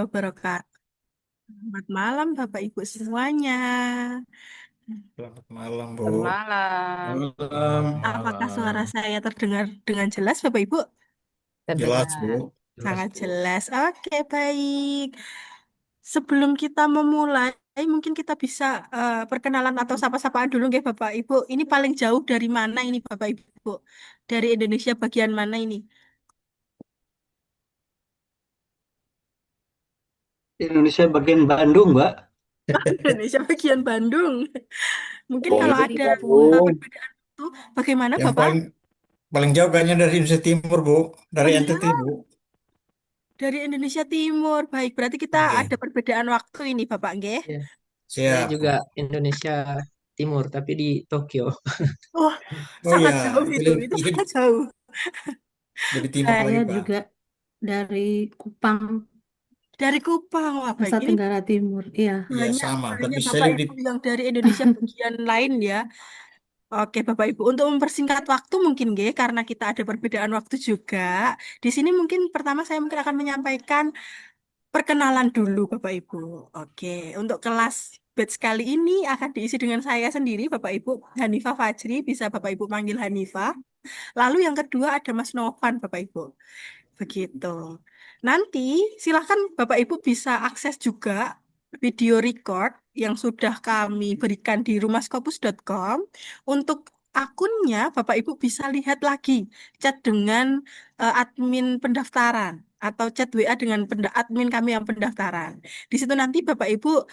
wabarakatuh. Selamat malam Bapak Ibu semuanya. Selamat malam, Bu. Selamat malam. Malam. Apakah Malam. suara saya terdengar dengan jelas Bapak Ibu? Jelas, Terdengar. Bu. Jelas, Sangat Bu. jelas. Oke, baik. Sebelum kita memulai, mungkin kita bisa perkenalan atau sapa-sapaan dulu nggih Bapak Ibu. Ini paling jauh dari mana ini Bapak Ibu? Dari Indonesia bagian mana ini? Indonesia bagian Bandung, Mbak. Indonesia bagian Bandung. Mungkin Oh, kalau itu ada Bandung. perbedaan itu bagaimana Yang Bapak? paling jauh kayaknya dari Indonesia Timur, Bu. Oh Dari iya, NTT, Bu. dari Indonesia Timur. Baik, berarti kita Iya. ada perbedaan waktu ini, Bapak Nggih. Ya, saya Siap, juga Bu. Indonesia Timur, tapi di Tokyo. Wah, Oh sangat iya, jauh itu itu itu sangat jauh. lebih timur Saya lagi, Saya Pak. juga dari Kupang, dari Kupang, wah baik. Nusa Ini Tenggara Timur. Iya, Iya, banyak sama. Tapi banyak saya Bapak lebih Ibu yang dari Indonesia bagian lain ya. Oke, Bapak Ibu, untuk mempersingkat waktu mungkin nggih, karena kita ada perbedaan waktu juga. Di sini mungkin pertama saya mungkin akan menyampaikan perkenalan dulu Bapak Ibu. Oke, untuk kelas batch kali ini akan diisi dengan saya sendiri Bapak Ibu, Hanifah Fajri, bisa Bapak Ibu panggil Hanifah. Lalu yang kedua ada Mas Novan Bapak Ibu. Begitu. Nanti silahkan Bapak Ibu bisa akses juga video record yang sudah kami berikan di rumahskopus.com. Untuk akunnya Bapak Ibu bisa lihat lagi chat dengan admin pendaftaran atau chat WA dengan admin kami yang pendaftaran. Di situ nanti Bapak Ibu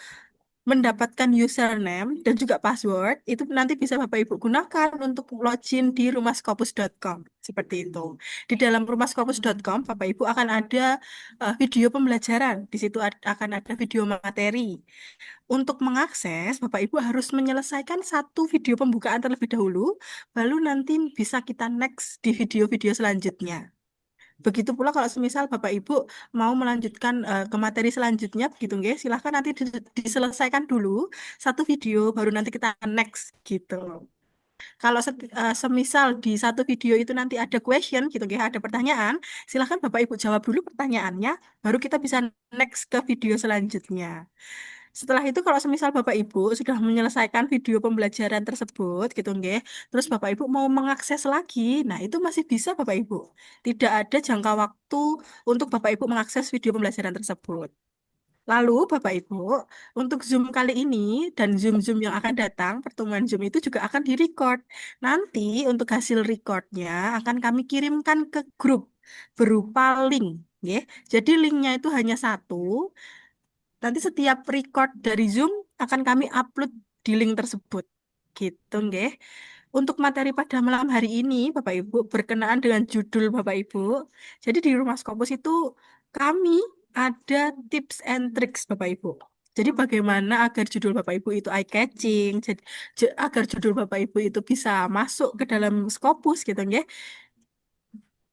mendapatkan username dan juga password itu nanti bisa Bapak Ibu gunakan untuk login di rumahskopus.com seperti itu. Di dalam rumahskopus.com Bapak Ibu akan ada video pembelajaran. Di situ akan ada video materi. Untuk mengakses Bapak Ibu harus menyelesaikan satu video pembukaan terlebih dahulu, baru nanti bisa kita next di video-video selanjutnya. Begitu pula kalau semisal Bapak Ibu mau melanjutkan ke materi selanjutnya, begitu nggih, silahkan nanti diselesaikan dulu satu video, baru nanti kita next gitu. Kalau semisal di satu video itu nanti ada question gitu nggih, ada pertanyaan, silahkan Bapak Ibu jawab dulu pertanyaannya, baru kita bisa next ke video selanjutnya. Setelah itu kalau semisal Bapak Ibu sudah menyelesaikan video pembelajaran tersebut gitu nggih, terus Bapak Ibu mau mengakses lagi, nah itu masih bisa Bapak Ibu. Tidak ada jangka waktu untuk Bapak Ibu mengakses video pembelajaran tersebut. Lalu Bapak Ibu, untuk Zoom kali ini dan Zoom-Zoom yang akan datang, pertemuan Zoom itu juga akan direcord. Nanti untuk hasil recordnya akan kami kirimkan ke grup berupa link. Nggih. Jadi linknya itu hanya satu. Nanti setiap record dari Zoom akan kami upload di link tersebut. Gitu, nggih. Untuk materi pada malam hari ini, Bapak Ibu, berkenaan dengan judul Bapak Ibu. Jadi di Rumah Skopus itu kami ada tips and tricks Bapak Ibu. Jadi bagaimana agar judul Bapak Ibu itu eye-catching, jadi agar judul Bapak Ibu itu bisa masuk ke dalam Skopus gitu, nggih.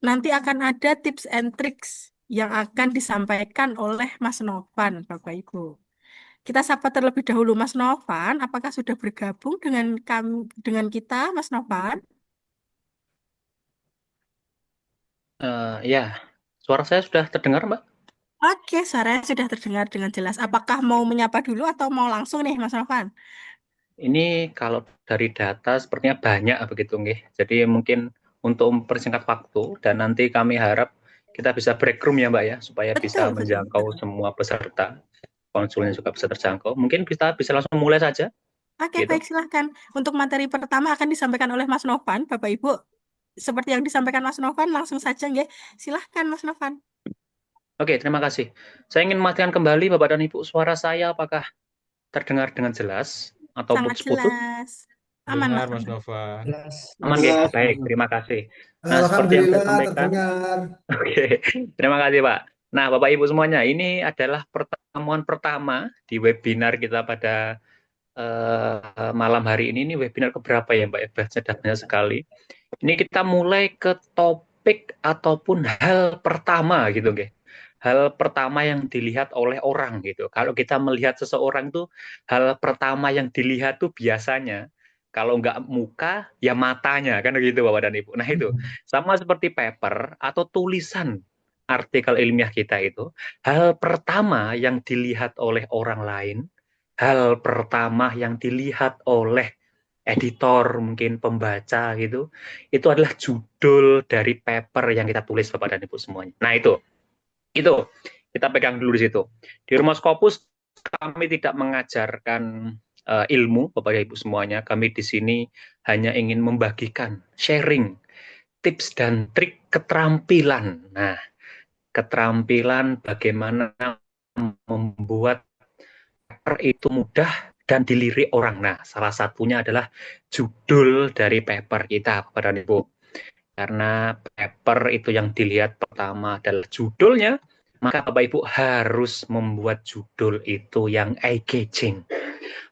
Nanti akan ada tips and tricks yang akan disampaikan oleh Mas Novan, Bapak Ibu. Kita sapa terlebih dahulu Mas Novan, apakah sudah bergabung dengan kami, dengan kita, Mas Novan? Ya, suara saya sudah terdengar, Mbak. Oke, suaranya sudah terdengar dengan jelas. Apakah mau menyapa dulu atau mau langsung nih, Mas Novan? Ini kalau dari data sepertinya banyak begitu, nggih. Jadi mungkin untuk mempersingkat waktu dan nanti kami harap kita bisa break room ya, Mbak ya, supaya bisa Betul, betul, menjangkau betul. semua peserta. Konsulnya juga bisa terjangkau. Mungkin kita bisa langsung mulai saja, Oke, gitu. baik, silahkan. Untuk materi pertama akan disampaikan oleh Mas Novan, Bapak Ibu. Seperti yang disampaikan Mas Novan, langsung saja, nggih. Silahkan, Mas Novan. Oke, terima kasih. Saya ingin memastikan kembali, Bapak dan Ibu, suara saya apakah terdengar dengan jelas atau Sangat putus-putus? jelas. Aman, Dengar, Mas Mas Novan. Nova. Jelas. Aman, nggih? Jelas. Baik, terima kasih. Nah, seperti yang saya Alhamdulillah sampaikan, terdengar. oke, terima kasih Pak. Nah, Bapak Ibu semuanya, ini adalah pertemuan pertama di webinar kita pada malam hari ini. Ini webinar keberapa ya Mbak? Sudah banyak sekali. Ini kita mulai ke topik ataupun hal pertama gitu, nggih. Hal pertama yang dilihat oleh orang gitu. Kalau kita melihat seseorang tuh, hal pertama yang dilihat tuh biasanya kalau nggak muka, ya matanya, kan begitu Bapak dan Ibu. Nah itu, sama seperti paper atau tulisan artikel ilmiah kita itu, hal pertama yang dilihat oleh orang lain, hal pertama yang dilihat oleh editor, mungkin pembaca gitu, itu adalah judul dari paper yang kita tulis Bapak dan Ibu semuanya. Nah itu kita pegang dulu di situ. Di Rumah Scopus kami tidak mengajarkan ilmu Bapak dan Ibu semuanya. Kami di sini hanya ingin membagikan, sharing tips dan trik keterampilan. Nah, keterampilan bagaimana membuat paper itu mudah dan dilirik orang. Nah, salah satunya adalah judul dari paper kita, Bapak dan Ibu. Karena paper itu yang dilihat pertama adalah judulnya, maka Bapak Ibu harus membuat judul itu yang eye-catching,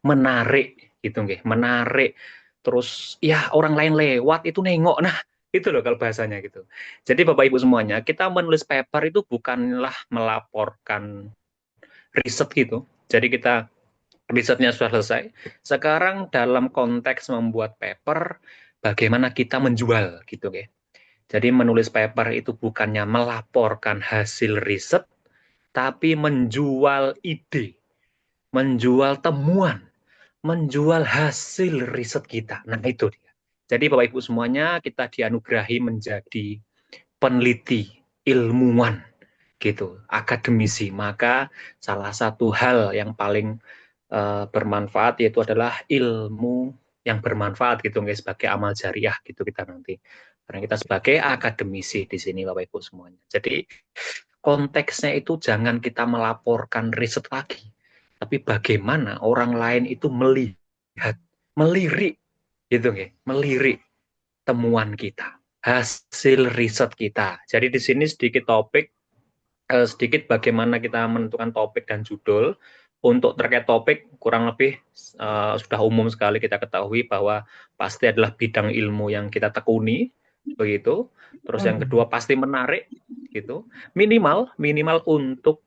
menarik gitu nggih, menarik. Terus ya orang lain lewat itu nengok. Nah, itu loh kalau bahasanya gitu. Jadi Bapak Ibu semuanya, kita menulis paper itu bukanlah melaporkan riset gitu. Jadi kita risetnya sudah selesai. Sekarang dalam konteks membuat paper, bagaimana kita menjual gitu nggih. Jadi menulis paper itu bukannya melaporkan hasil riset, tapi menjual ide, menjual temuan, menjual hasil riset kita. Nah itu dia. Jadi Bapak Ibu semuanya kita dianugerahi menjadi peneliti, ilmuwan, gitu, akademisi. Maka salah satu hal yang paling bermanfaat yaitu adalah ilmu yang bermanfaat gitu guys, sebagai amal jariah gitu kita nanti. Karena kita sebagai akademisi di sini Bapak Ibu semuanya. Jadi konteksnya itu jangan kita melaporkan riset lagi, tapi bagaimana orang lain itu melihat, melirik gitu nggih, melirik temuan kita, hasil riset kita. Jadi di sini sedikit topik, sedikit bagaimana kita menentukan topik dan judul. Untuk terkait topik kurang lebih sudah umum sekali kita ketahui bahwa pasti adalah bidang ilmu yang kita tekuni begitu. Terus yang kedua pasti menarik gitu. Minimal untuk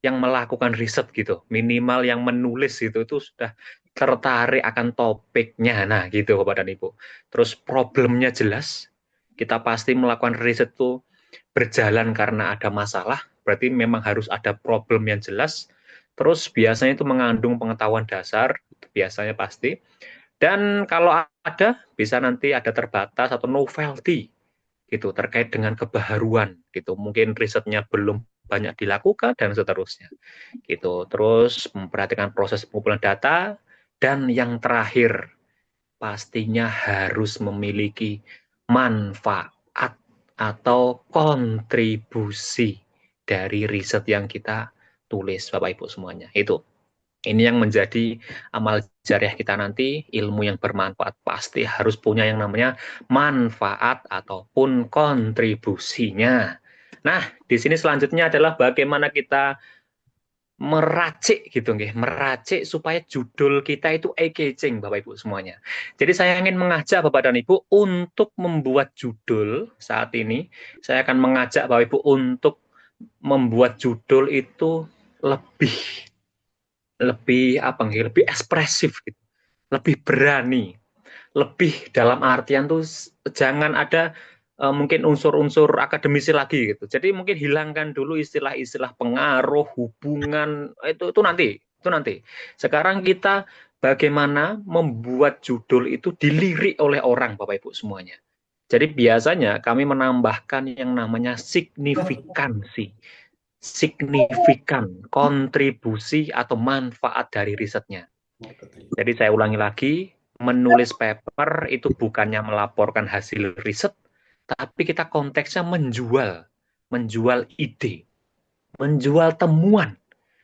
yang melakukan riset gitu, minimal yang menulis itu sudah tertarik akan topiknya. Nah gitu Bapak dan Ibu. Terus problemnya jelas. Kita pasti melakukan riset itu berjalan karena ada masalah, berarti memang harus ada problem yang jelas. Terus biasanya itu mengandung pengetahuan dasar, biasanya pasti. Dan kalau ada, bisa nanti ada terbatas atau novelty, gitu, terkait dengan kebaharuan, gitu. Mungkin risetnya belum banyak dilakukan, dan seterusnya. Gitu. Terus memperhatikan proses pengumpulan data, dan yang terakhir, pastinya harus memiliki manfaat atau kontribusi dari riset yang kita tulis Bapak Ibu semuanya. Ini yang menjadi amal jariah kita nanti, ilmu yang bermanfaat pasti harus punya yang namanya manfaat ataupun kontribusinya. Nah, di sini selanjutnya adalah bagaimana kita meracik gitu nggih, meracik supaya judul kita itu eye-catching Bapak Ibu semuanya. Jadi saya ingin mengajak Bapak dan Ibu untuk membuat judul saat ini. Saya akan mengajak Bapak Ibu untuk membuat judul itu lebih ekspresif gitu, lebih berani, lebih dalam artian tuh jangan ada mungkin unsur-unsur akademisi lagi gitu. Jadi mungkin hilangkan dulu istilah-istilah pengaruh, hubungan, itu nanti. Sekarang kita bagaimana membuat judul itu dilirik oleh orang Bapak Ibu semuanya. Jadi biasanya kami menambahkan yang namanya signifikansi. Signifikan, kontribusi atau manfaat dari risetnya. Jadi saya ulangi lagi, menulis paper itu bukannya melaporkan hasil riset, tapi kita konteksnya menjual ide, menjual temuan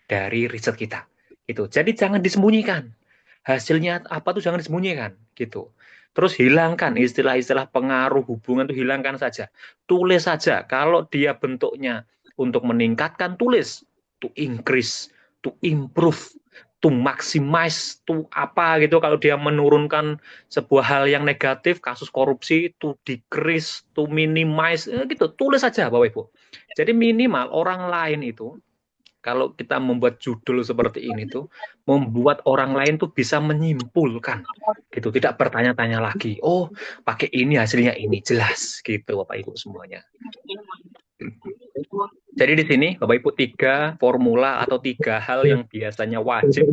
dari riset kita. Gitu. Jadi jangan disembunyikan. Hasilnya apa tuh jangan disembunyikan, gitu. Terus hilangkan istilah-istilah pengaruh, hubungan itu hilangkan saja. Tulis saja. Kalau dia bentuknya untuk meningkatkan, tulis. To increase, to improve, to maximize, to apa gitu. Kalau dia menurunkan sebuah hal yang negatif, kasus korupsi, to decrease, to minimize, gitu. Tulis saja Bapak Ibu. Jadi minimal orang lain itu, kalau kita membuat judul seperti ini tuh, membuat orang lain tuh bisa menyimpulkan, gitu, tidak bertanya-tanya lagi. Oh, pakai ini hasilnya ini, jelas, gitu Bapak Ibu semuanya. Jadi di sini Bapak Ibu 3 formula atau 3 hal yang biasanya wajib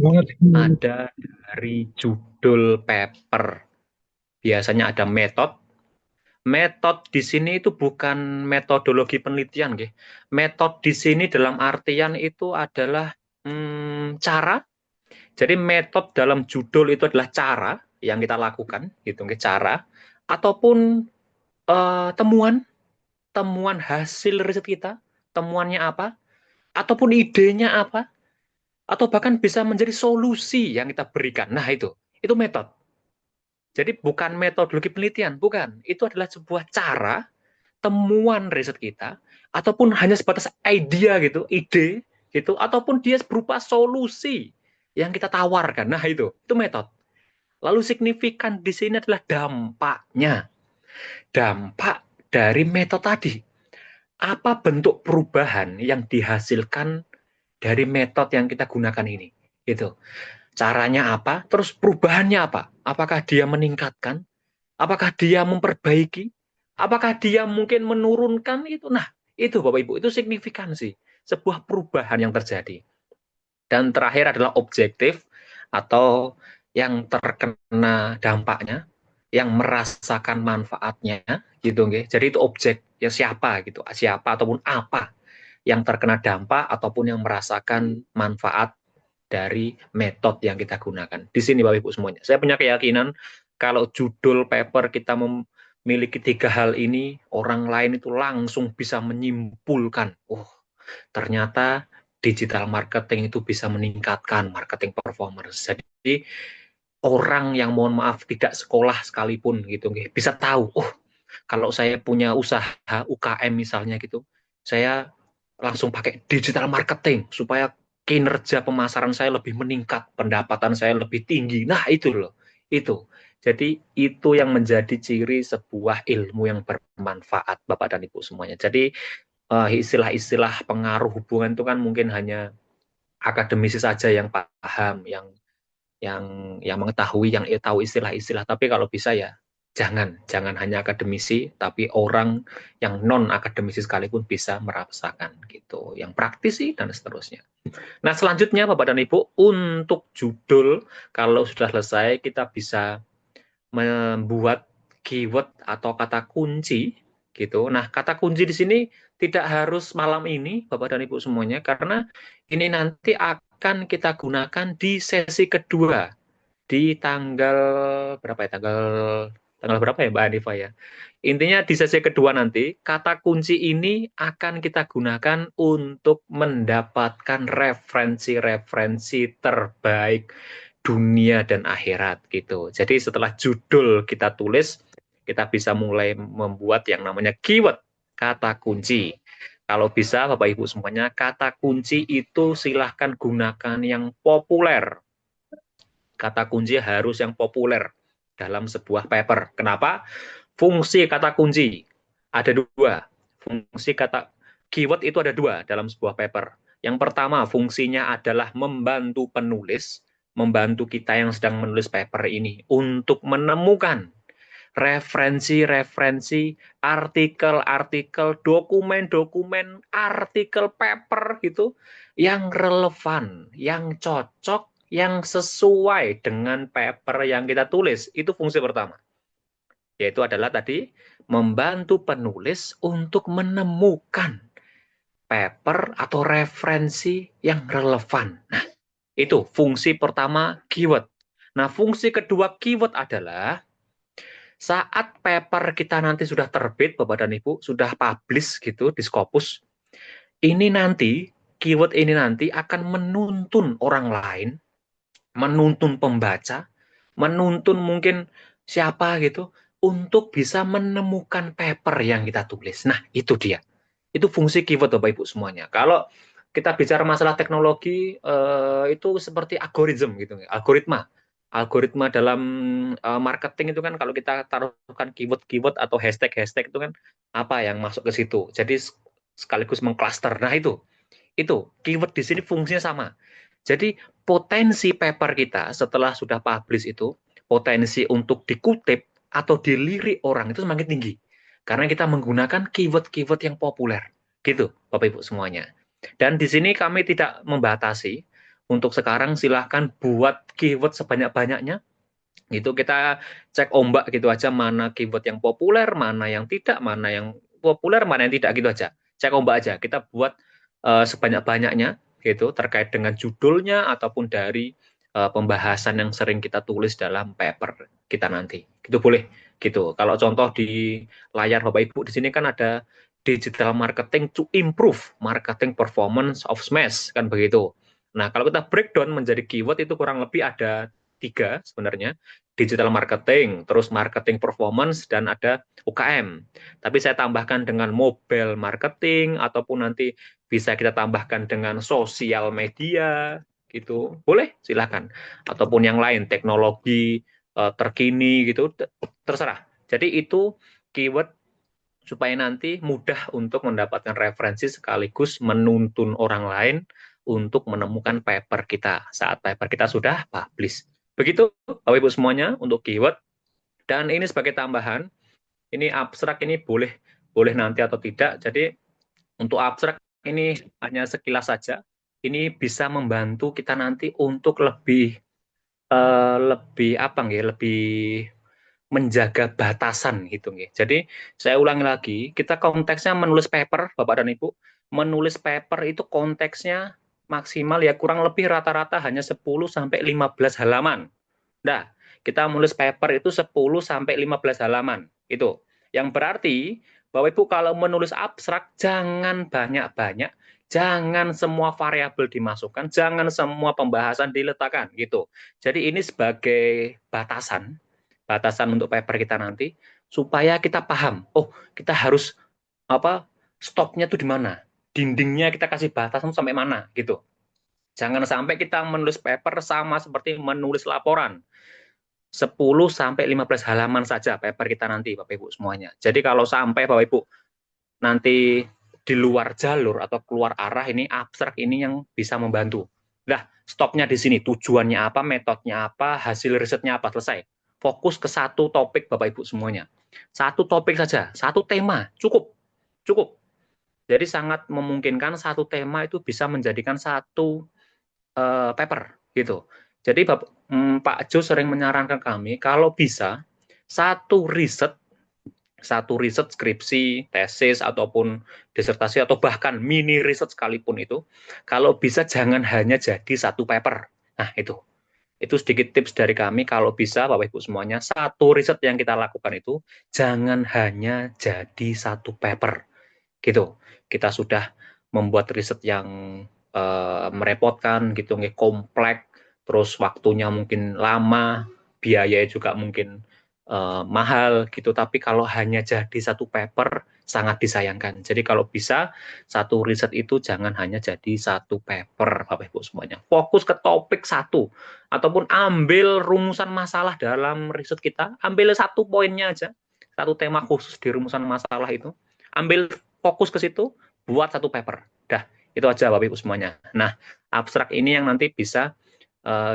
ada dari judul paper. Biasanya ada metode. Metode di sini itu bukan metodologi penelitian, nggih. Metode di sini dalam artian itu adalah cara. Jadi metode dalam judul itu adalah cara yang kita lakukan, gitu, nggih, cara ataupun temuan hasil riset kita, temuannya apa, ataupun idenya apa, atau bahkan bisa menjadi solusi yang kita berikan. Nah, itu metode. Jadi bukan metodologi penelitian, bukan. Itu adalah sebuah cara, temuan riset kita, ataupun hanya sebatas idea gitu, ide gitu, ataupun dia berupa solusi yang kita tawarkan. Nah, itu metode. Lalu signifikan di sini adalah dampaknya. Dampak dari metode tadi. Apa bentuk perubahan yang dihasilkan dari metode yang kita gunakan ini? Gitu. Caranya apa? Terus perubahannya apa? Apakah dia meningkatkan? Apakah dia memperbaiki? Apakah dia mungkin menurunkan itu? Nah, itu Bapak Ibu, itu signifikansi. Sebuah perubahan yang terjadi. Dan terakhir adalah objektif atau yang terkena dampaknya, yang merasakan manfaatnya, gitu nggih. Jadi itu objek, ya siapa gitu, siapa ataupun apa yang terkena dampak ataupun yang merasakan manfaat dari metode yang kita gunakan. Di sini Bapak Ibu semuanya. Saya punya keyakinan kalau judul paper kita memiliki 3 hal ini, orang lain itu langsung bisa menyimpulkan, oh, ternyata digital marketing itu bisa meningkatkan marketing performance. Jadi orang yang mohon maaf tidak sekolah sekalipun gitu bisa tahu, oh, kalau saya punya usaha UKM misalnya gitu, saya langsung pakai digital marketing supaya kinerja pemasaran saya lebih meningkat, pendapatan saya lebih tinggi. Nah, itu loh. Itu. Jadi itu yang menjadi ciri sebuah ilmu yang bermanfaat Bapak dan Ibu semuanya. Jadi istilah-istilah pengaruh hubungan itu kan mungkin hanya akademisi saja yang paham, yang mengetahui, yang tahu istilah-istilah. Tapi kalau bisa ya jangan hanya akademisi, tapi orang yang non akademisi sekalipun bisa merasakan gitu, yang praktisi dan seterusnya. Nah, selanjutnya Bapak dan Ibu, untuk judul kalau sudah selesai kita bisa membuat keyword atau kata kunci gitu. Nah, kata kunci di sini tidak harus malam ini Bapak dan Ibu semuanya, karena ini nanti akan kita gunakan di sesi kedua di tanggal berapa ya? Tanggal berapa ya Mbak Hanifah ya? Intinya di sesi kedua nanti, kata kunci ini akan kita gunakan untuk mendapatkan referensi-referensi terbaik dunia dan akhirat gitu. Jadi setelah judul kita tulis, kita bisa mulai membuat yang namanya keyword, kata kunci. Kalau bisa Bapak Ibu semuanya, kata kunci itu silahkan gunakan yang populer. Kata kunci harus yang populer dalam sebuah paper. Kenapa? Fungsi kata kunci ada 2. Fungsi kata keyword itu ada 2 dalam sebuah paper. Yang pertama, fungsinya adalah membantu penulis, membantu kita yang sedang menulis paper ini untuk menemukan referensi-referensi, artikel-artikel, dokumen-dokumen, artikel paper gitu yang relevan, yang cocok, yang sesuai dengan paper yang kita tulis. Itu fungsi pertama. Yaitu adalah tadi membantu penulis untuk menemukan paper atau referensi yang relevan. Nah, itu fungsi pertama keyword. Nah, fungsi kedua keyword adalah saat paper kita nanti sudah terbit, Bapak dan Ibu, sudah publish gitu di Scopus, ini nanti, keyword ini nanti akan menuntun orang lain, menuntun pembaca, menuntun mungkin siapa gitu, untuk bisa menemukan paper yang kita tulis. Nah, itu dia. Itu fungsi keyword Bapak Ibu semuanya. Kalau kita bicara masalah teknologi, itu seperti algoritma gitu, algoritma dalam marketing itu kan kalau kita taruhkan keyword-keyword atau hashtag-hashtag itu kan apa yang masuk ke situ. Jadi sekaligus mengcluster. Nah, itu keyword di sini fungsinya sama. Jadi potensi paper kita setelah sudah publish itu, potensi untuk dikutip atau dilirik orang itu semakin tinggi. Karena kita menggunakan keyword-keyword yang populer. Gitu, Bapak Ibu semuanya. Dan di sini kami tidak membatasi. Untuk sekarang silahkan buat keyword sebanyak-banyaknya. Itu kita cek ombak gitu aja, mana keyword yang populer, mana yang tidak, mana yang populer, mana yang tidak, gitu aja. Cek ombak aja. Kita buat sebanyak-banyaknya gitu terkait dengan judulnya ataupun dari pembahasan yang sering kita tulis dalam paper kita nanti. Gitu boleh gitu. Kalau contoh di layar Bapak Ibu di sini kan ada digital marketing to improve marketing performance of SMEs, kan begitu. Nah, kalau kita breakdown menjadi keyword itu kurang lebih ada 3 sebenarnya. Digital marketing, terus marketing performance, dan ada UKM. Tapi saya tambahkan dengan mobile marketing, ataupun nanti bisa kita tambahkan dengan sosial media, gitu. Boleh, silakan. Ataupun yang lain, teknologi terkini, gitu, terserah. Jadi itu keyword supaya nanti mudah untuk mendapatkan referensi sekaligus menuntun orang lain untuk menemukan paper kita saat paper kita sudah publish. Begitu, Bapak Ibu semuanya, untuk keyword. Dan ini sebagai tambahan, ini abstrak ini boleh nanti atau tidak. Jadi untuk abstrak ini hanya sekilas saja. Ini bisa membantu kita nanti untuk lebih menjaga batasan gitu nggih. Jadi saya ulangi lagi, kita konteksnya menulis paper, Bapak dan Ibu. Menulis paper itu konteksnya maksimal ya kurang lebih rata-rata hanya 10 sampai 15 halaman. Nah, kita menulis paper itu 10 sampai 15 halaman. Itu. Yang berarti Bapak Ibu kalau menulis abstrak jangan banyak-banyak, jangan semua variabel dimasukkan, jangan semua pembahasan diletakkan gitu. Jadi ini sebagai batasan untuk paper kita nanti supaya kita paham. Oh, kita harus stopnya tuh di mana? Dindingnya kita kasih batasan sampai mana gitu. Jangan sampai kita menulis paper sama seperti menulis laporan. 10 sampai 15 halaman saja paper kita nanti, Bapak Ibu semuanya. Jadi kalau sampai Bapak Ibu nanti di luar jalur atau keluar arah, ini abstrak ini yang bisa membantu. Nah, stopnya di sini, tujuannya apa, metodenya apa, hasil risetnya apa, selesai. Fokus ke satu topik Bapak Ibu semuanya. Satu topik saja, satu tema, cukup. Jadi sangat memungkinkan satu tema itu bisa menjadikan satu paper gitu. Jadi Pak Jo sering menyarankan kami kalau bisa satu riset skripsi, tesis ataupun disertasi atau bahkan mini riset sekalipun itu kalau bisa jangan hanya jadi satu paper. Nah, itu sedikit tips dari kami kalau bisa Bapak Ibu semuanya satu riset yang kita lakukan itu jangan hanya jadi satu paper. Gitu. Kita sudah membuat riset yang merepotkan gitu, kompleks, terus waktunya mungkin lama, biaya juga mungkin mahal gitu. Tapi kalau hanya jadi satu paper sangat disayangkan. Jadi kalau bisa satu riset itu jangan hanya jadi satu paper, Bapak Ibu semuanya. Fokus ke topik satu ataupun ambil rumusan masalah dalam riset kita, ambil satu poinnya aja, satu tema khusus di rumusan masalah itu, ambil fokus ke situ, buat satu paper. Dah, itu aja Bapak Ibu semuanya. Nah, abstrak ini yang nanti bisa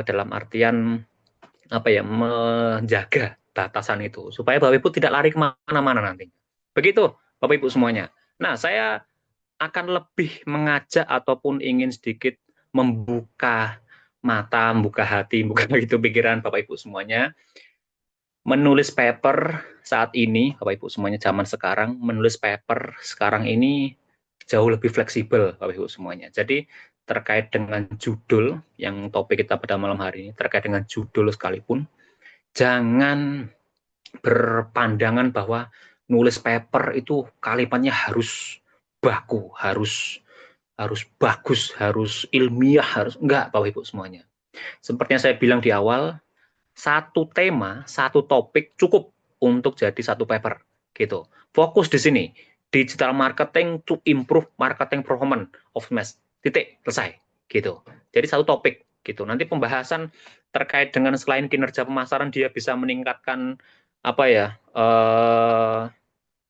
dalam artian menjaga batasan itu supaya Bapak Ibu tidak lari kemana-mana nanti. Begitu Bapak Ibu semuanya. Nah, saya akan lebih mengajak ataupun ingin sedikit membuka mata, membuka hati, membuka gitu pikiran Bapak Ibu semuanya. Menulis paper saat ini, Bapak Ibu semuanya, zaman sekarang, menulis paper sekarang ini jauh lebih fleksibel, Bapak Ibu semuanya. Jadi terkait dengan judul yang topik kita pada malam hari ini, terkait dengan judul sekalipun, jangan berpandangan bahwa nulis paper itu kalimatnya harus baku, harus bagus, harus ilmiah, harus enggak, Bapak Ibu semuanya. Seperti yang saya bilang di awal, satu tema, satu topik cukup untuk jadi satu paper gitu. Fokus di sini, digital marketing to improve marketing performance of SMEs. Titik, selesai gitu. Jadi satu topik gitu. Nanti pembahasan terkait dengan selain kinerja pemasaran dia bisa meningkatkan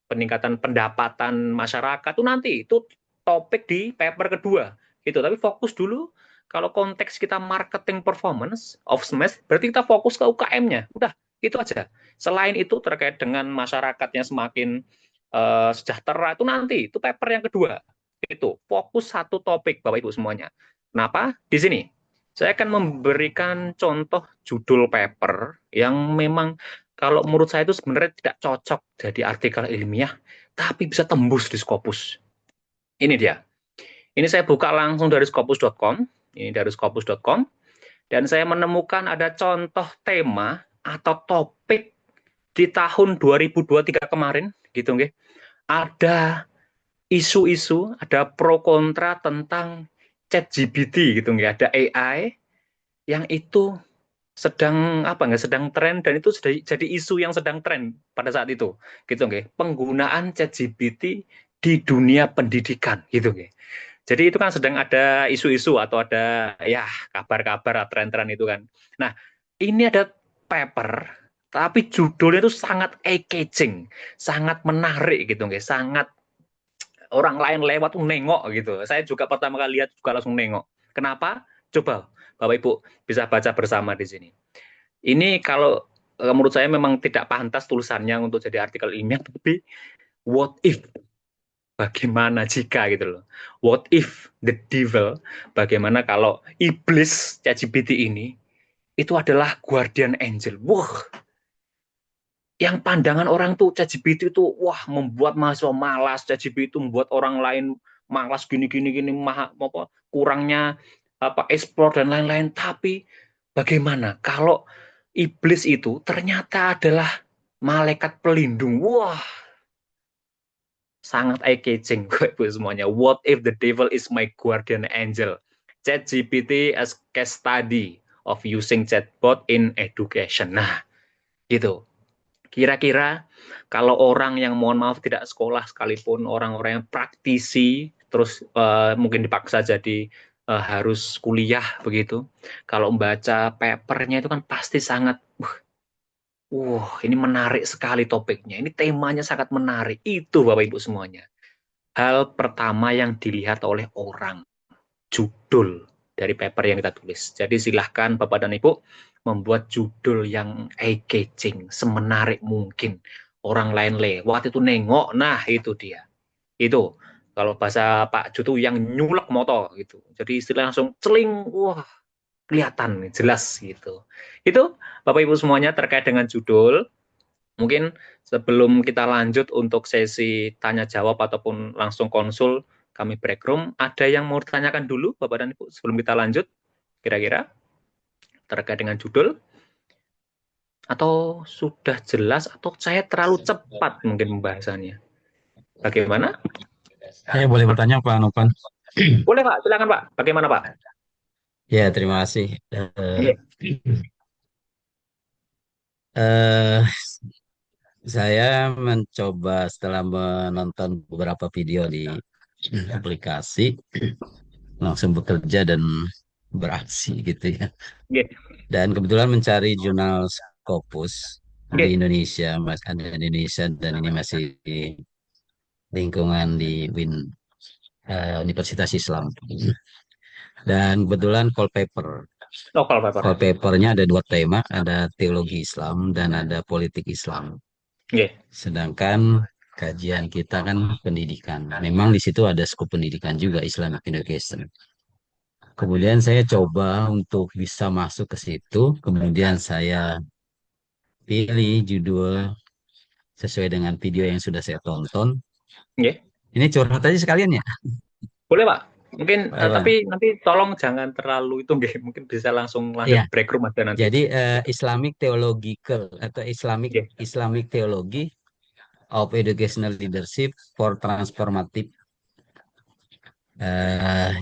peningkatan pendapatan masyarakat itu nanti itu topik di paper kedua gitu. Tapi fokus dulu kalau konteks kita marketing performance of SMEs, berarti kita fokus ke UKM-nya. Udah, itu aja. Selain itu terkait dengan masyarakatnya semakin sejahtera, itu nanti, itu paper yang kedua. itu, fokus satu topik Bapak Ibu semuanya. Kenapa? Di sini saya akan memberikan contoh judul paper yang memang kalau menurut saya itu sebenarnya tidak cocok jadi artikel ilmiah, tapi bisa tembus di Scopus. Ini dia. Ini saya buka langsung dari scopus.com. Ini dari scopus.com. Dan saya menemukan ada contoh tema atau topik di tahun 2023 kemarin, gitu nggih. Ada isu-isu, ada pro kontra tentang ChatGPT gitu nggih. Ada AI yang itu sedang sedang tren, dan itu sudah jadi isu yang sedang tren pada saat itu, gitu nggih. Penggunaan ChatGPT di dunia pendidikan, gitu nggih. Jadi itu kan sedang ada isu-isu atau ada ya kabar-kabar tren-tren itu kan. Nah, ini ada paper tapi judulnya itu sangat eye-catching, sangat menarik gitu nggih, sangat orang lain lewat nengok gitu. Saya juga pertama kali lihat juga langsung nengok. Kenapa? Coba Bapak Ibu bisa baca bersama di sini. Ini kalau menurut saya memang tidak pantas tulisannya untuk jadi artikel ilmiah, tapi what if? Bagaimana jika gitu loh. What if the devil, bagaimana kalau iblis ChatGPT ini itu adalah guardian angel. Wah, yang pandangan orang tuh ChatGPT itu wah membuat mahasiswa malas, ChatGPT itu membuat orang lain malas gini kurangnya explore dan lain-lain. Tapi bagaimana kalau iblis itu ternyata adalah malaikat pelindung? Wah, sangat eye-catching Ibu semuanya. What if the devil is my guardian angel? ChatGPT as case study of using chatbot in education. Nah, gitu. Kira-kira kalau orang yang mohon maaf tidak sekolah sekalipun, orang-orang yang praktisi, terus mungkin dipaksa jadi harus kuliah begitu, kalau membaca papernya itu kan pasti sangat, ini menarik sekali topiknya, ini temanya sangat menarik. Itu Bapak Ibu semuanya. Hal pertama yang dilihat oleh orang, judul dari paper yang kita tulis. Jadi silahkan Bapak dan Ibu membuat judul yang eye-catching, semenarik mungkin. Orang lain lewat itu nengok, nah itu dia. Itu, kalau bahasa Pak Jutu yang nyulek moto gitu. Jadi istilah langsung celing, wah kelihatan, jelas gitu. Itu Bapak Ibu semuanya terkait dengan judul. Mungkin sebelum kita lanjut untuk sesi tanya jawab ataupun langsung konsul, kami break room, ada yang mau ditanyakan dulu Bapak dan Ibu sebelum kita lanjut kira-kira terkait dengan judul, atau sudah jelas atau saya terlalu cepat mungkin pembahasannya, bagaimana? Saya boleh bertanya Pak Nopan? Boleh Pak, silakan Pak, bagaimana Pak? Ya, terima kasih. Iya. Saya mencoba setelah menonton beberapa video di aplikasi, langsung bekerja dan beraksi gitu ya. Iya. Dan kebetulan mencari jurnal Scopus di Indonesia, Mas, ada di Indonesia, dan ini masih di lingkungan di Universitas Islam. Dan kebetulan call paper. Call papernya ada 2 tema, ada teologi Islam dan ada politik Islam. Sedangkan kajian kita kan pendidikan. Memang di situ ada skop pendidikan juga, Islamic Education. Kemudian saya coba untuk bisa masuk ke situ, kemudian saya pilih judul sesuai dengan video yang sudah saya tonton. Ini curhat aja sekalian ya? Boleh Pak, mungkin tapi nanti tolong jangan terlalu itu, mungkin bisa langsung lanjut break room aja nanti. Jadi Islamic Theological atau Islamic Theology of Educational Leadership for Transformative.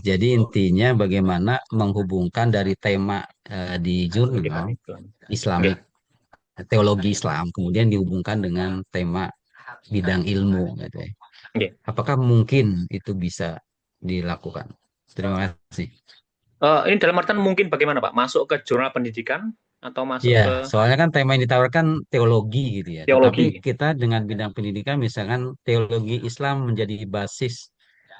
Jadi intinya bagaimana menghubungkan dari tema di jurnal Islamic Teologi Islam, kemudian dihubungkan dengan tema bidang ilmu, gitu ya. Apakah mungkin itu bisa dilakukan? Terima kasih. Ini dalam artian mungkin bagaimana Pak? Masuk ke jurnal pendidikan atau masuk ke? Soalnya kan tema yang ditawarkan teologi gitu ya. Teologi. Tetapi kita dengan bidang pendidikan, misalkan teologi Islam menjadi basis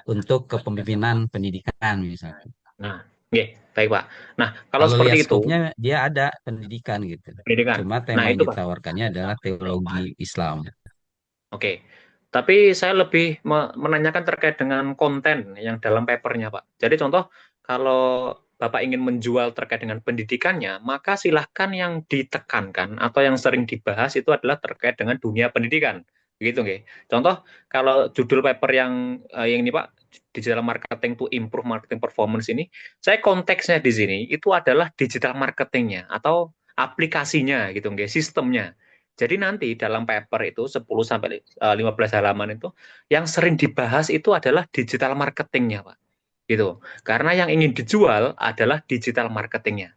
untuk kepemimpinan pendidikan misalkan. Nah, baik Pak. Nah, kalau seperti itu, dia ada pendidikan gitu. Pendidikan. Cuma tema yang ditawarkannya adalah teologi Islam. Oke. Tapi saya lebih menanyakan terkait dengan konten yang dalam papernya, Pak. Jadi contoh, kalau Bapak ingin menjual terkait dengan pendidikannya, maka silahkan yang ditekankan atau yang sering dibahas itu adalah terkait dengan dunia pendidikan. Begitu, nggih. Contoh, kalau judul paper yang ini, Pak, digital marketing to improve marketing performance ini, saya konteksnya di sini itu adalah digital marketingnya atau aplikasinya gitu, nggih, sistemnya. Jadi nanti dalam paper itu 10 sampai 15 halaman itu yang sering dibahas itu adalah digital marketingnya, Pak. Gitu. Karena yang ingin dijual adalah digital marketingnya.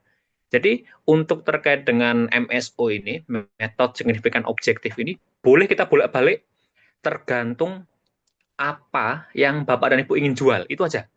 Jadi untuk terkait dengan MSO ini, method significant objective ini, boleh kita bolak-balik tergantung apa yang Bapak dan Ibu ingin jual, itu aja.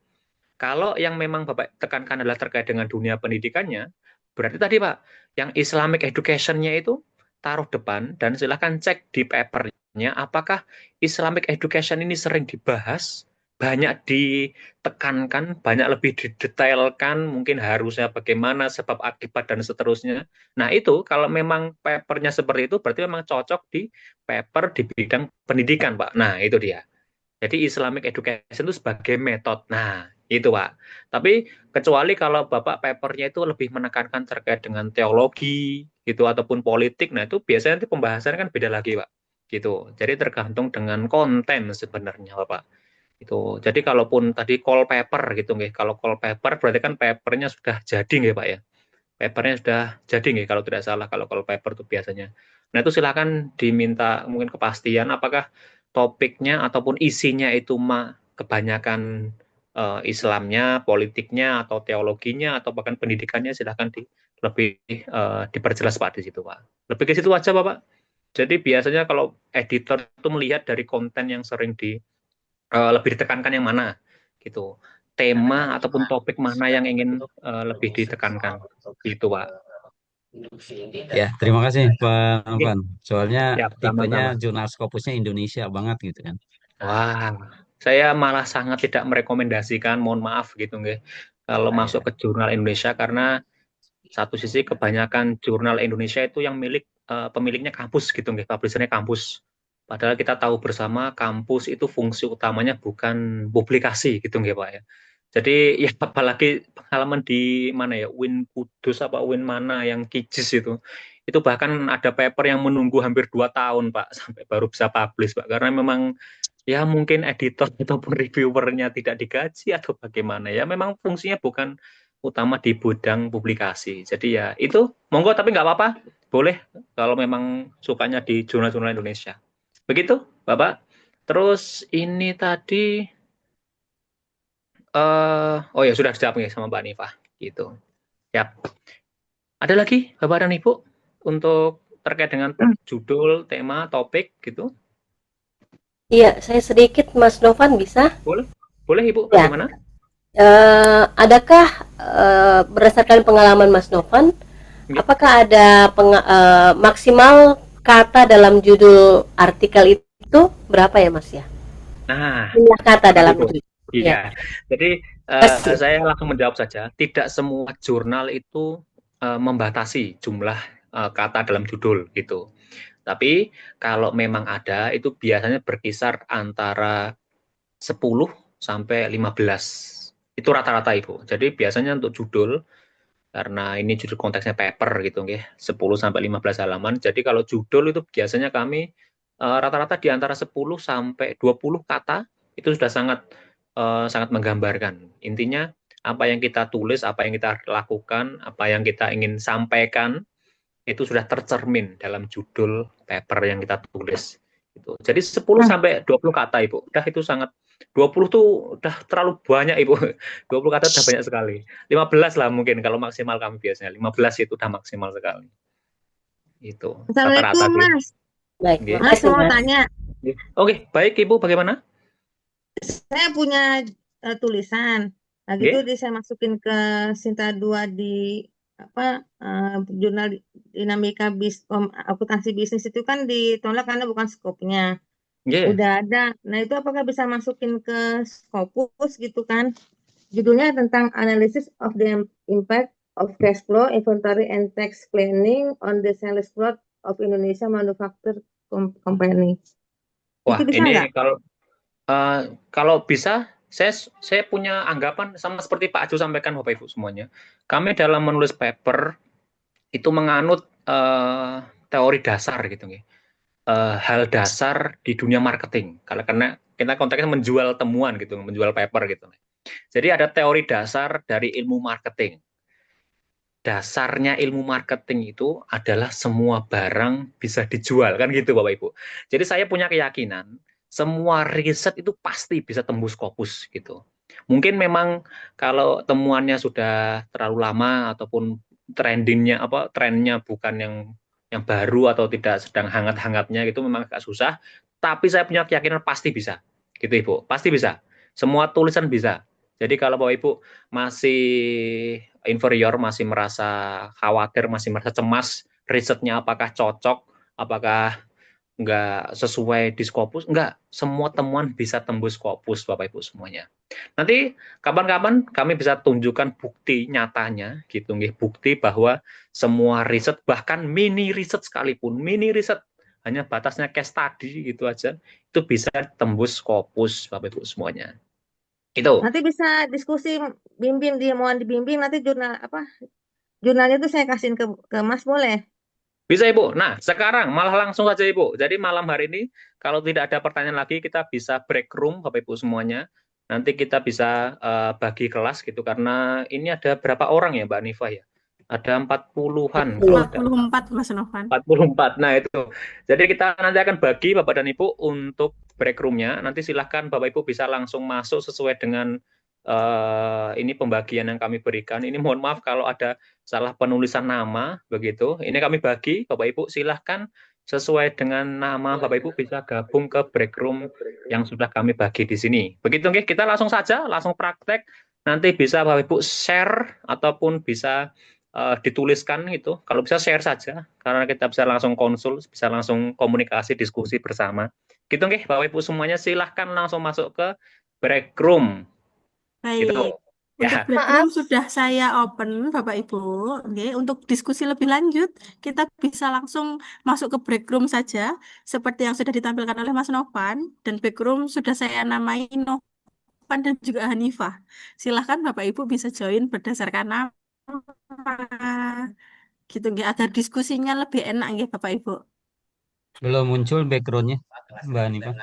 Kalau yang memang Bapak tekankan adalah terkait dengan dunia pendidikannya, berarti tadi Pak, yang Islamic education-nya itu taruh depan dan silahkan cek di papernya apakah Islamic education ini sering dibahas, banyak ditekankan, banyak lebih didetailkan, mungkin harusnya bagaimana, sebab akibat dan seterusnya. Nah itu kalau memang papernya seperti itu, berarti memang cocok di paper di bidang pendidikan Pak. Nah itu dia. Jadi Islamic education itu sebagai metode. Nah itu Pak. Tapi kecuali kalau Bapak papernya itu lebih menekankan terkait dengan teologi gitu ataupun politik, nah itu biasanya nanti pembahasannya kan beda lagi Pak. Gitu. Jadi tergantung dengan konten sebenarnya Bapak. Itu. Jadi kalaupun tadi call paper gitu nggih. Kalau call paper berarti kan papernya sudah jadi nggih Pak ya. Papernya sudah jadi nggih kalau tidak salah kalau call paper itu biasanya. Nah itu silakan diminta mungkin kepastian apakah topiknya ataupun isinya itu kebanyakan Islamnya, politiknya atau teologinya atau bahkan pendidikannya silakan lebih diperjelas Pak di situ Pak. Lebih ke situ aja Bapak. Jadi biasanya kalau editor itu melihat dari konten yang sering lebih ditekankan yang mana gitu, tema ataupun topik mana yang ingin lebih ditekankan gitu Pak. Ya, terima kasih Pak Oke. Novan. Soalnya Ya, tipenya sama-sama. jurnal Scopusnya Indonesia banget gitu kan. Wah, saya malah sangat tidak merekomendasikan, mohon maaf gitu nggih, kalau masuk ke jurnal Indonesia karena satu sisi kebanyakan jurnal Indonesia itu yang pemiliknya kampus gitu nggih, publishernya kampus. Padahal kita tahu bersama kampus itu fungsi utamanya bukan publikasi gitu nggih Pak ya. Jadi ya apalagi pengalaman di mana ya, Win Kudus apa Win mana yang Kijis itu bahkan ada paper yang menunggu hampir 2 tahun Pak sampai baru bisa publish Pak karena memang ya mungkin editor ataupun reviewernya tidak digaji atau bagaimana ya memang fungsinya bukan utama di bidang publikasi. Jadi ya itu monggo tapi nggak apa-apa, boleh kalau memang sukanya di jurnal-jurnal Indonesia. Begitu, Bapak. Terus ini tadi oh ya sudah dijawab nih sama Mbak Nifah gitu. Ya. Ada lagi Bapak dan Ibu untuk terkait dengan judul, tema, topik gitu? Iya, saya sedikit Mas Novan bisa? Boleh. Boleh Ibu, Ya. bagaimana? Adakah berdasarkan pengalaman Mas Novan, Ya. apakah ada maksimal kata dalam judul artikel itu berapa ya Mas ya? Nah, Jumlah kata dalam itu. judul. Iya. Jadi Kasih. saya langsung menjawab saja. Tidak semua jurnal itu membatasi jumlah kata dalam judul gitu. Tapi kalau memang ada itu biasanya berkisar antara 10 sampai 15. Itu rata-rata Ibu. Jadi biasanya untuk judul karena ini judul konteksnya paper gitu nggih, 10 sampai 15 halaman. Jadi kalau judul itu biasanya kami rata-rata di antara 10 sampai 20 kata itu sudah sangat menggambarkan. Intinya apa yang kita tulis, apa yang kita lakukan, apa yang kita ingin sampaikan itu sudah tercermin dalam judul paper yang kita tulis. Gitu. Jadi 10 sampai 20 kata Ibu. Udah itu sangat 20 tuh udah terlalu banyak Ibu. 20 kata udah banyak sekali. 15 lah mungkin kalau maksimal kami biasanya. 15 itu udah maksimal sekali. Itu Assalamualaikum rata-rata. Mas. Baik, Oke. Mas mau tanya. Oke, baik Ibu bagaimana? Saya punya tulisan. Nah gitu saya masukin ke Sinta 2 di jurnal dinamika akuntansi bisnis itu kan ditolak karena bukan skopnya. Udah ada. Nah itu apakah bisa masukin ke Scopus gitu kan? Judulnya tentang analysis of the impact of cash flow, inventory and tax planning on the sales growth of Indonesia Manufacturing Company. Wah, Itu bisa ini nggak? kalau bisa, saya punya anggapan sama seperti Pak Ajo sampaikan Bapak Ibu semuanya. Kami dalam menulis paper itu menganut teori dasar gitu nih. Hal dasar di dunia marketing. Karena kita konteksnya menjual temuan gitu, menjual paper gitu. Jadi ada teori dasar dari ilmu marketing. Dasarnya ilmu marketing itu adalah semua barang bisa dijual, kan gitu Bapak Ibu. Jadi saya punya keyakinan semua riset itu pasti bisa tembus Scopus gitu. Mungkin memang kalau temuannya sudah terlalu lama ataupun trennya bukan yang baru atau tidak sedang hangat-hangatnya gitu memang agak susah, tapi saya punya keyakinan pasti bisa. Gitu Ibu, pasti bisa. Semua tulisan bisa. Jadi kalau Bapak Ibu masih inferior, masih merasa khawatir, masih merasa cemas, risetnya apakah cocok, apakah nggak sesuai di Scopus, nggak. Semua temuan bisa tembus Scopus, Bapak Ibu semuanya. Nanti kapan-kapan kami bisa tunjukkan bukti nyatanya, gitu nggih, bukti bahwa semua riset, bahkan mini riset sekalipun, mini riset hanya batasnya case study gitu aja, itu bisa tembus Scopus, Bapak Ibu semuanya. Itu. Nanti bisa diskusi bimbing dia mau dibimbing nanti jurnalnya itu saya kasihin ke Mas boleh. Bisa Ibu. Nah, sekarang malah langsung saja Ibu. Jadi malam hari ini, kalau tidak ada pertanyaan lagi, kita bisa break room, Bapak Ibu semuanya. Nanti kita bisa bagi kelas gitu, karena ini ada berapa orang ya Mbak Nifa ya? Ada 40-an. 44 Mas Novan. 44. Nah itu. Jadi kita nanti akan bagi Bapak dan Ibu untuk break room-nya. Nanti silahkan Bapak Ibu bisa langsung masuk sesuai dengan ini pembagian yang kami berikan. Ini mohon maaf kalau ada salah penulisan nama begitu. Ini kami bagi Bapak Ibu silahkan sesuai dengan nama Bapak Ibu bisa gabung ke break room yang sudah kami bagi di sini. Begitu nggih, kita langsung saja langsung praktek. Nanti bisa Bapak Ibu share ataupun bisa dituliskan itu. Kalau bisa share saja karena kita bisa langsung konsul, bisa langsung komunikasi, diskusi bersama. Gitu nggih Bapak Ibu semuanya silahkan langsung masuk ke break room. Baik. Gitu. Untuk Ya. break room sudah saya open, Bapak Ibu. Oke, untuk diskusi lebih lanjut, kita bisa langsung masuk ke break room saja, seperti yang sudah ditampilkan oleh Mas Novan. Dan break room sudah saya namai Novan dan juga Hanifah. Silahkan Bapak Ibu bisa join berdasarkan nama. Gitu, nggih, agar diskusinya lebih enak, nggih, Bapak Ibu. Belum muncul backgroundnya, Mbak Hanifah.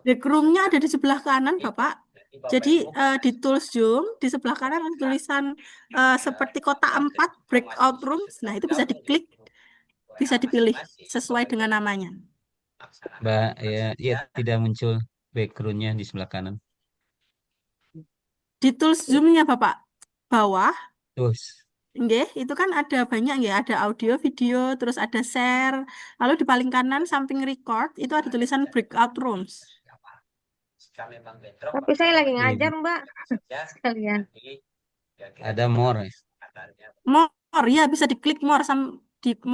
Break room-nya ada di sebelah kanan, Bapak. Jadi di tools Zoom di sebelah kanan ada tulisan seperti kotak 4 breakout rooms. Nah, itu bisa diklik, bisa dipilih sesuai dengan namanya. Mbak, ya tidak muncul backgroundnya di sebelah kanan. Di tools Zoom-nya Bapak bawah, Terus, nggih, itu kan ada banyak ya, ada audio, video, terus ada share. Lalu di paling kanan samping record itu ada tulisan breakout rooms. Tapi saya lagi ngajar Mbak sekalian. ada more. More, ya bisa diklik more di more